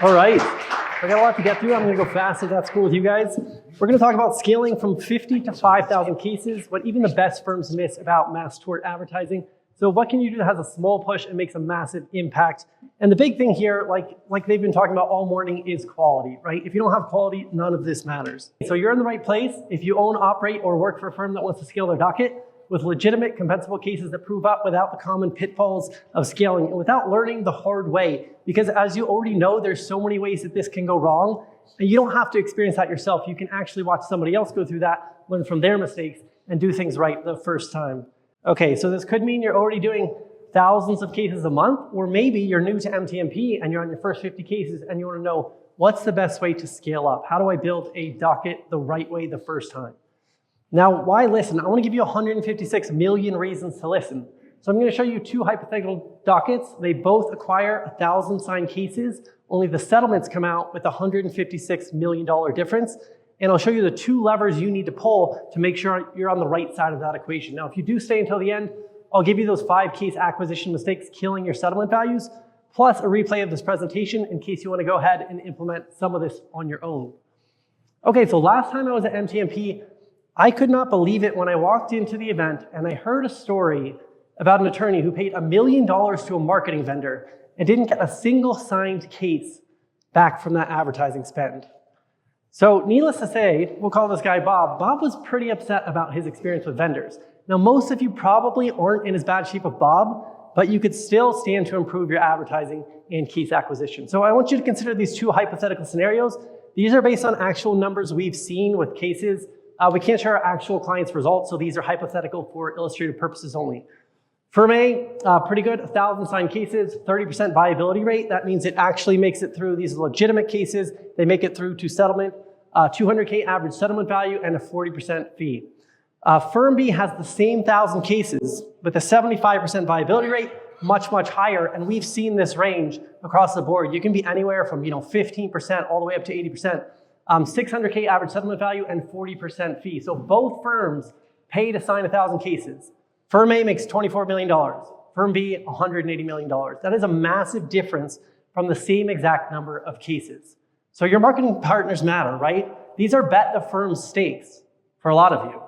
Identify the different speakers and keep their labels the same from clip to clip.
Speaker 1: All right, I got a lot to get through. I'm gonna go fast if that's cool with you guys. We're gonna talk about scaling from 50 to 5,000 cases, what even the best firms miss about mass tort advertising. So what can you do that has a small push and makes a massive impact? And the big thing here, like they've been talking about all morning, is quality, right? If you don't have quality, none of this matters. So you're in the right place. If you own, operate, or work for a firm that wants to scale their docket with legitimate compensable cases that prove up without the common pitfalls of scaling and without learning the hard way, because as you already know, there's so many ways that this can go wrong, and you don't have to experience that yourself. You can actually watch somebody else go through that, learn from their mistakes, and do things right the first time. Okay, so this could mean you're already doing thousands of cases a month, or maybe you're new to MTMP and you're on your first 50 cases and you want to know, what's the best way to scale up? How do I build a docket the right way the first time? Now, why listen? I want to give you 156 million reasons to listen. So I'm going to show you two hypothetical dockets. They both acquire 1,000 signed cases, only the settlements come out with a $156 million difference. And I'll show you the two levers you need to pull to make sure you're on the right side of that equation. Now, if you do stay until the end, I'll give you those 5 case acquisition mistakes killing your settlement values, plus a replay of this presentation in case you want to go ahead and implement some of this on your own. Okay, so last time I was at MTMP, I could not believe it when I walked into the event and I heard a story about an attorney who paid $1 million to a marketing vendor and didn't get a single signed case back from that advertising spend. So needless to say, we'll call this guy Bob. Bob was pretty upset about his experience with vendors. Now, most of you probably aren't in as bad shape as Bob, but you could still stand to improve your advertising and case acquisition. So I want you to consider these two hypothetical scenarios. These are based on actual numbers we've seen with cases. We can't share our actual clients' results, so these are hypothetical for illustrative purposes only. Firm A, pretty good, 1,000 signed cases, 30% viability rate. That means it actually makes it through. These are legitimate cases. They make it through to settlement, 200K average settlement value, and a 40% fee. Firm B has the same 1,000 cases with a 75% viability rate, much, much higher. And we've seen this range across the board. You can be anywhere from 15% all the way up to 80%. 600K average settlement value and 40% fee. So both firms pay to sign 1,000 cases. Firm A makes $24 million. Firm B, $180 million. That is a massive difference from the same exact number of cases. So your marketing partners matter, right? These are bet the firm's stakes for a lot of you.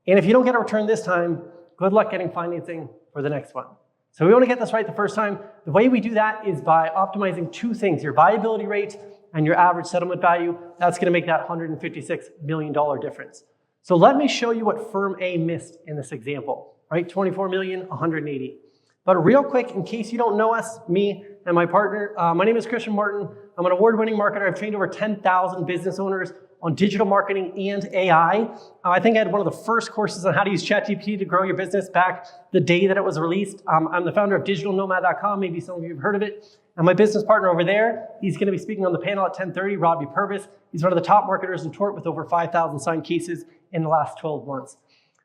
Speaker 1: And if you don't get a return this time, good luck getting financing for the next one. So we want to get this right the first time. The way we do that is by optimizing two things, your viability rate and your average settlement value. That's going to make that $156 million difference. So let me show you what Firm A missed in this example, right? 24 million, 180. But real quick, in case you don't know us, me and my partner, my name is Christian Martin. I'm an award-winning marketer. I've trained over 10,000 business owners on digital marketing and AI. I think I had one of the first courses on how to use ChatGPT to grow your business back the day that it was released. I'm the founder of digitalnomad.com. Maybe some of you have heard of it. And my business partner over there, he's going to be speaking on the panel at 10:30, Robbie Purvis. He's one of the top marketers in tort with over 5,000 signed cases in the last 12 months.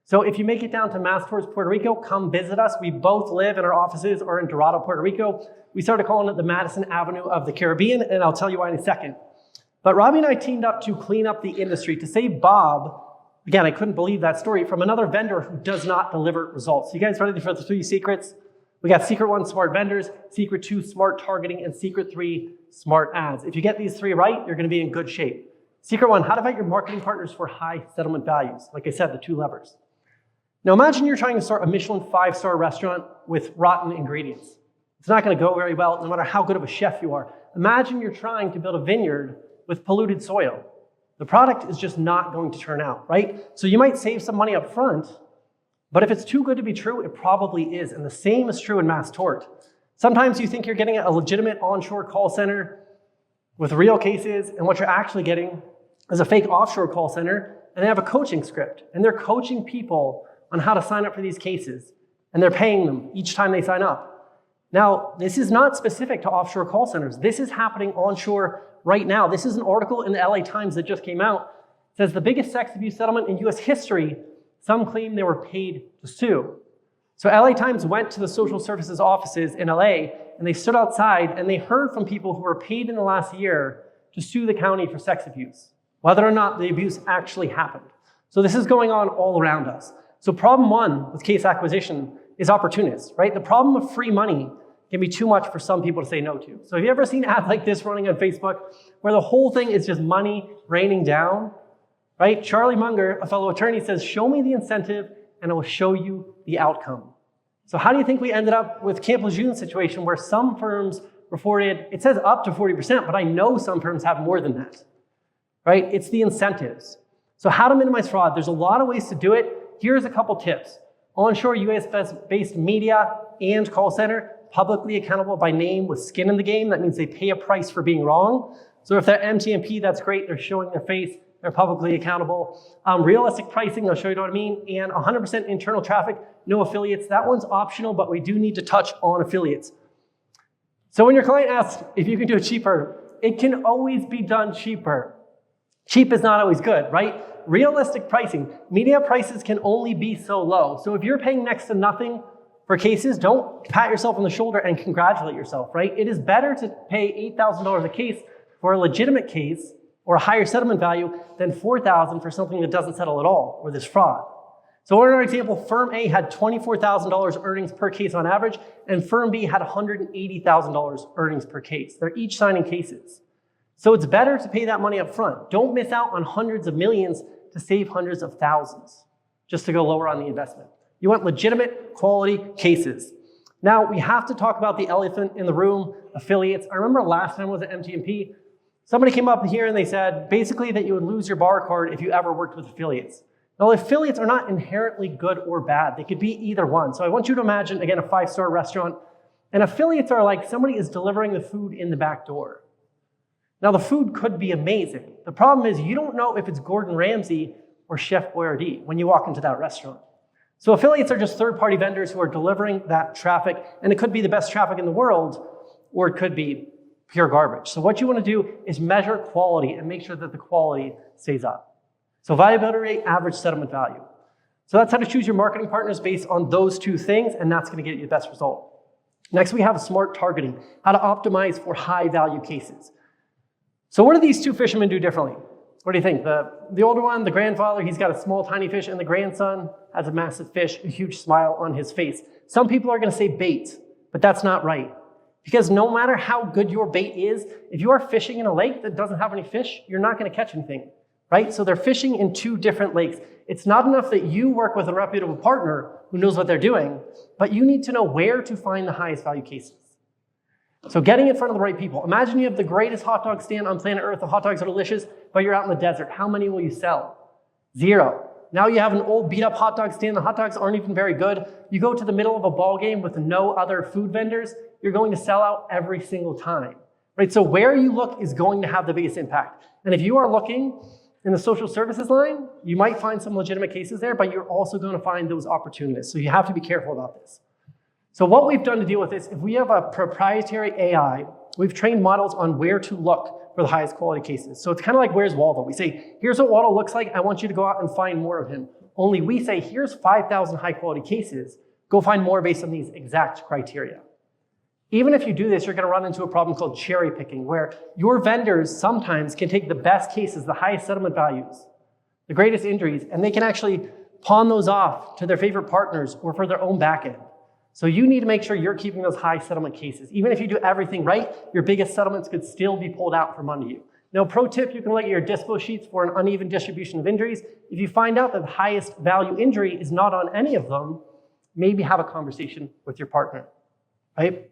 Speaker 1: So if you make it down to Mass Torts, Puerto Rico, come visit us. We both live in our offices or in Dorado, Puerto Rico. We started calling it the Madison Avenue of the Caribbean, and I'll tell you why in a second. But Robbie and I teamed up to clean up the industry, to save Bob, again, I couldn't believe that story, from another vendor who does not deliver results. You guys ready for the 3 secrets? We got secret 1, smart vendors, secret 2, smart targeting, and secret 3, smart ads. If you get these 3 right, you're going to be in good shape. Secret 1, how to vet your marketing partners for high settlement values. Like I said, the 2 levers. Now imagine you're trying to start a Michelin 5-star restaurant with rotten ingredients. It's not going to go very well, no matter how good of a chef you are. Imagine you're trying to build a vineyard with polluted soil. The product is just not going to turn out, right? So you might save some money up front, but if it's too good to be true, it probably is. And the same is true in mass tort. Sometimes you think you're getting a legitimate onshore call center with real cases, and what you're actually getting is a fake offshore call center, and they have a coaching script, and they're coaching people on how to sign up for these cases, and they're paying them each time they sign up. Now, this is not specific to offshore call centers. This is happening onshore right now. This is an article in the LA Times that just came out. It says the biggest sex abuse settlement in US history. Some claim they were paid to sue. So LA Times went to the social services offices in LA, and they stood outside and they heard from people who were paid in the last year to sue the county for sex abuse, whether or not the abuse actually happened. So this is going on all around us. So problem 1 with case acquisition is opportunists, right? The problem of free money can be too much for some people to say no to. So have you ever seen ads like this running on Facebook where the whole thing is just money raining down, right? Charlie Munger, a fellow attorney, says, show me the incentive and I will show you the outcome. So how do you think we ended up with Camp Lejeune's situation where some firms reported, it says up to 40%, but I know some firms have more than that, right? It's the incentives. So how to minimize fraud? There's a lot of ways to do it. Here's a couple tips. Onshore US-based media and call center, publicly accountable by name with skin in the game. That means they pay a price for being wrong. So if they're MTMP, that's great. They're showing their face. They're publicly accountable. Realistic pricing, I'll show you what I mean. And 100% internal traffic, no affiliates. That one's optional, but we do need to touch on affiliates. So when your client asks if you can do it cheaper, it can always be done cheaper. Cheap is not always good, right? Realistic pricing. Media prices can only be so low. So if you're paying next to nothing for cases, don't pat yourself on the shoulder and congratulate yourself, right? It is better to pay $8,000 a case for a legitimate case or a higher settlement value than $4,000 for something that doesn't settle at all, or this fraud. So in our example, Firm A had $24,000 earnings per case on average, and Firm B had $180,000 earnings per case. They're each signing cases. So it's better to pay that money up front. Don't miss out on hundreds of millions to save hundreds of thousands, just to go lower on the investment. You want legitimate, quality cases. Now, we have to talk about the elephant in the room, affiliates. I remember last time I was at MTMP, somebody came up here and they said, basically, that you would lose your bar card if you ever worked with affiliates. Now, affiliates are not inherently good or bad. They could be either one. So I want you to imagine, again, a 5-star restaurant, and affiliates are like somebody is delivering the food in the back door. Now, the food could be amazing. The problem is you don't know if it's Gordon Ramsay or Chef Boyardee when you walk into that restaurant. So affiliates are just third-party vendors who are delivering that traffic, and it could be the best traffic in the world, or it could be pure garbage. So what you want to do is measure quality and make sure that the quality stays up. So viability rate, average settlement value. So that's how to choose your marketing partners based on those two things, and that's going to get you the best result. Next, we have smart targeting, how to optimize for high-value cases. So what do these two fishermen do differently? What do you think? The older one, the grandfather, he's got a small, tiny fish, and the grandson has a massive fish, a huge smile on his face. Some people are going to say bait, but that's not right. Because no matter how good your bait is, if you are fishing in a lake that doesn't have any fish, you're not going to catch anything, right? So they're fishing in two different lakes. It's not enough that you work with a reputable partner who knows what they're doing, but you need to know where to find the highest value cases. So getting in front of the right people. Imagine you have the greatest hot dog stand on planet Earth. The hot dogs are delicious, but you're out in the desert. How many will you sell? 0. Now you have an old beat-up hot dog stand. The hot dogs aren't even very good. You go to the middle of a ball game with no other food vendors, you're going to sell out every single time, right? So where you look is going to have the biggest impact. And if you are looking in the social services line, you might find some legitimate cases there, but you're also going to find those opportunities. So you have to be careful about this. So what we've done to deal with this, if we have a proprietary AI, we've trained models on where to look for the highest quality cases. So it's kind of like, where's Waldo? We say, here's what Waldo looks like. I want you to go out and find more of him. Only we say, here's 5,000 high quality cases. Go find more based on these exact criteria. Even if you do this, you're going to run into a problem called cherry picking, where your vendors sometimes can take the best cases, the highest settlement values, the greatest injuries, and they can actually pawn those off to their favorite partners or for their own back end. So you need to make sure you're keeping those high settlement cases. Even if you do everything right, your biggest settlements could still be pulled out from under you. Now, pro tip, you can look at your dispo sheets for an uneven distribution of injuries. If you find out that the highest value injury is not on any of them, maybe have a conversation with your partner, right?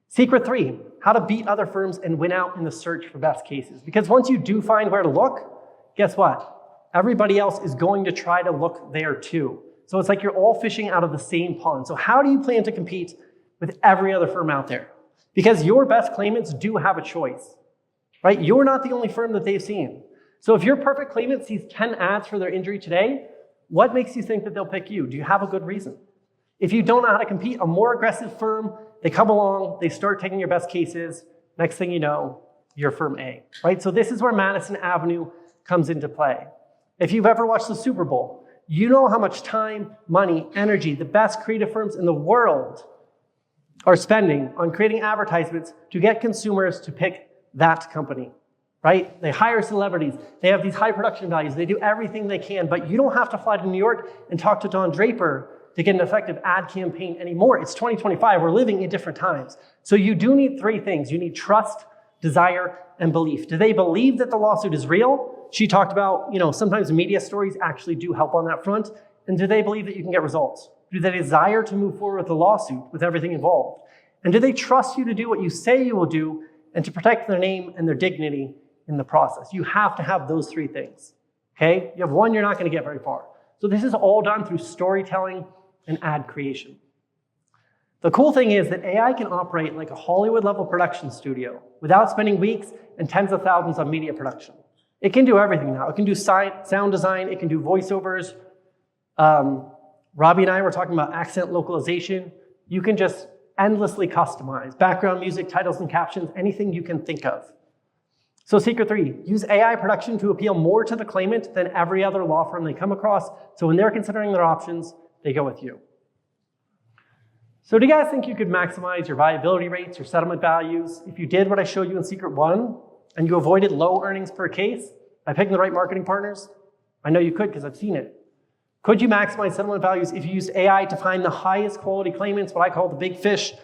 Speaker 1: Secret 3, how to beat other firms and win out in the search for best cases. Because once you do find where to look, guess what? Everybody else is going to try to look there too. So it's like you're all fishing out of the same pond. So how do you plan to compete with every other firm out there? Because your best claimants do have a choice, right? You're not the only firm that they've seen. So if your perfect claimant sees 10 ads for their injury today, what makes you think that they'll pick you? Do you have a good reason? If you don't know how to compete, a more aggressive firm, they come along, they start taking your best cases. Next thing you know, you're firm A, right? So this is where Madison Avenue comes into play. If you've ever watched the Super Bowl, you know how much time, money, energy, the best creative firms in the world are spending on creating advertisements to get consumers to pick that company, right? They hire celebrities. They have these high production values. They do everything they can, but you don't have to fly to New York and talk to Don Draper to get an effective ad campaign anymore. It's 2025, we're living in different times. So you do need three things. You need trust, desire, and belief. Do they believe that the lawsuit is real? She talked about, sometimes media stories actually do help on that front. And do they believe that you can get results? Do they desire to move forward with the lawsuit with everything involved? And do they trust you to do what you say you will do and to protect their name and their dignity in the process? You have to have those three things, okay? You have one, you're not gonna get very far. So this is all done through storytelling and ad creation. The cool thing is that AI can operate like a Hollywood-level production studio without spending weeks and tens of thousands on media production. It can do everything now. It can do sound design, it can do voiceovers. Robbie and I were talking about accent localization. You can just endlessly customize background music, titles and captions, anything you can think of. So secret 3, use AI production to appeal more to the claimant than every other law firm they come across. So when they're considering their options, they go with you. So do you guys think you could maximize your viability rates, your settlement values, if you did what I showed you in secret 1 and you avoided low earnings per case by picking the right marketing partners? I know you could because I've seen it. Could you maximize settlement values if you used AI to find the highest quality claimants, what I call the big fish?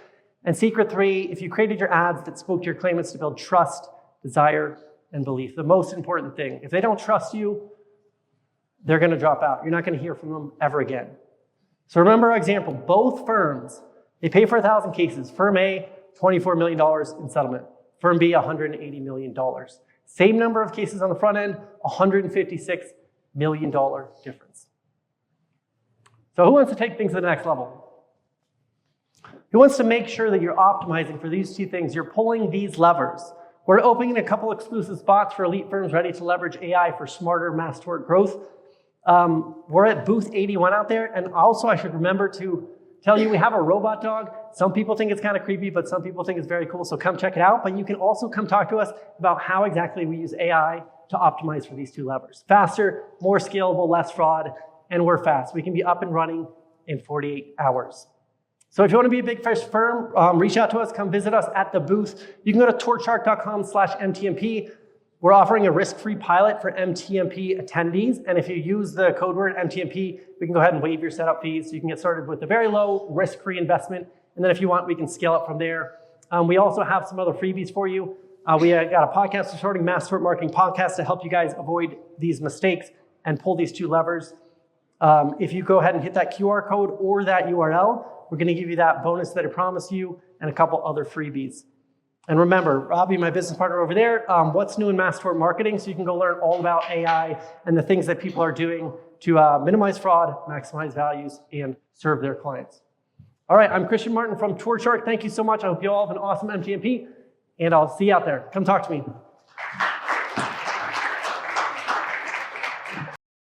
Speaker 1: And secret 3, if you created your ads that spoke to your claimants to build trust, desire, and belief. The most important thing. If they don't trust you, they're going to drop out. You're not going to hear from them ever again. So remember our example. Both firms, they pay for 1,000 cases. Firm A, $24 million in settlement. Firm B, $180 million. Same number of cases on the front end, $156 million difference. So who wants to take things to the next level? Who wants to make sure that you're optimizing for these two things? You're pulling these levers. We're opening a couple exclusive spots for elite firms ready to leverage AI for smarter mass tort growth. We're at booth 81 out there. And also I should remember to tell you we have a robot dog. Some people think it's kind of creepy, but some people think it's very cool. So come check it out. But you can also come talk to us about how exactly we use AI to optimize for these two levers. Faster, more scalable, less fraud, and we're fast. We can be up and running in 48 hours. So if you want to be a big fish firm, reach out to us, come visit us at the booth. You can go to TortShark.com/MTMP. We're offering a risk-free pilot for MTMP attendees. And if you use the code word MTMP, we can go ahead and waive your setup fees. So you can get started with a very low risk-free investment. And then if you want, we can scale up from there. We also have some other freebies for you. We got a podcast starting Mass Tort Marketing podcast to help you guys avoid these mistakes and pull these two levers. If you go ahead and hit that QR code or that URL, we're going to give you that bonus that I promised you and a couple other freebies. And remember, Robbie, my business partner over there, what's new in Mass Tort Marketing? So you can go learn all about AI and the things that people are doing to minimize fraud, maximize values, and serve their clients. All right, I'm Christian Martin from TortShark. Thank you so much. I hope you all have an awesome MTMP, and I'll see you out there. Come talk to me.